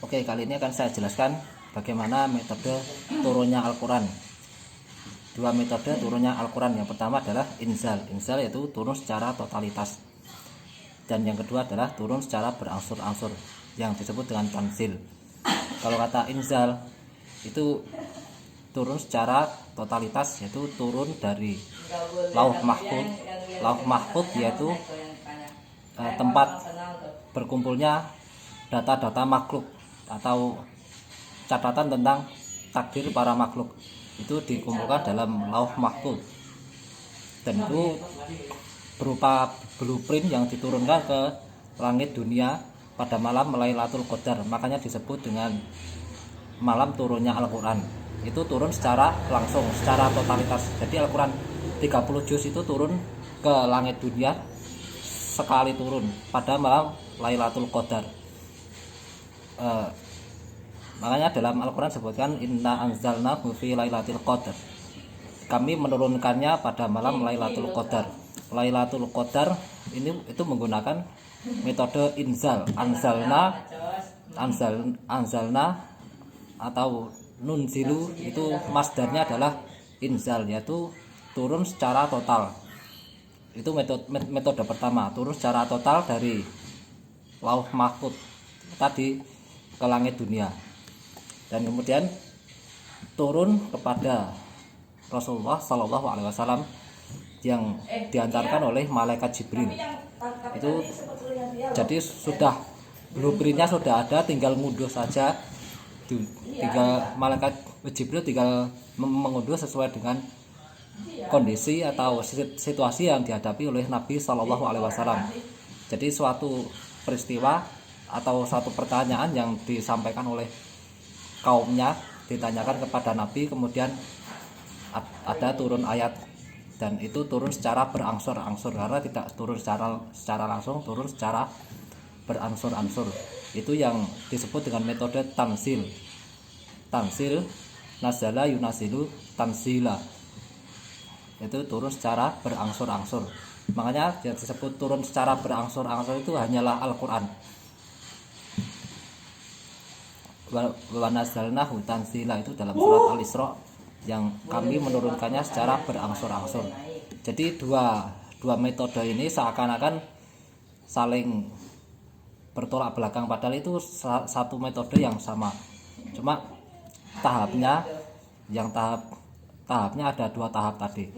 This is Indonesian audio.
Oke, kali ini akan saya jelaskan bagaimana metode turunnya Al-Quran. Dua metode turunnya Al-Quran. Yang pertama adalah inzal. Inzal yaitu turun secara totalitas. Dan yang kedua adalah turun secara berangsur-angsur, yang disebut dengan tanzil. Kalau kata inzal itu turun secara totalitas, yaitu turun dari lauh mahfuz. Lauh mahfuz yaitu tempat berkumpulnya data-data makhluk atau catatan tentang takdir para makhluk, itu dikumpulkan dalam lauh mahfuz, dan itu berupa blueprint yang diturunkan ke langit dunia pada malam Lailatul Qadar. Makanya disebut dengan malam turunnya Al-Quran. Itu turun secara langsung, secara totalitas. Jadi Al-Quran 30 juz itu turun ke langit dunia sekali turun pada malam Lailatul Qadar. Makanya dalam Al-Quran sebutkan inna anzalnahu fi lailatul qadar. Kami menurunkannya pada malam Lailatul Qadar. Lailatul Qadar ini itu menggunakan metode inzal. Anzalna atau nunzilu, itu masdarnya adalah inzal, yaitu turun secara total. Itu metode pertama, turun secara total dari lauh mahfuz tadi ke langit dunia, dan kemudian turun kepada Rasulullah Shallallahu Alaihi Wasallam yang diantarkan oleh malaikat Jibril. Itu jadi sudah blueprintnya sudah ada, tinggal ngunduh saja. Tinggal malaikat Jibril tinggal mengunduh sesuai dengan kondisi atau situasi yang dihadapi oleh Nabi Shallallahu Alaihi Wasallam. Jadi suatu peristiwa atau suatu pertanyaan yang disampaikan oleh kaumnya ditanyakan kepada Nabi, kemudian ada turun ayat, dan itu turun secara berangsur-angsur, karena tidak turun secara langsung, turun secara berangsur-angsur. Itu yang disebut dengan metode tanzil. Tanzil, nazala yunasilu tanzila, itu turun secara berangsur-angsur. Makanya yang disebut turun secara berangsur-angsur itu hanyalah Al-Quran. Wa nazalnahu tanzila, itu dalam surat Al-Isra, yang kami menurunkannya secara berangsur-angsur. Jadi dua metode ini seakan-akan saling bertolak belakang, padahal itu satu metode yang sama. Cuma tahapnya ada dua tahap tadi.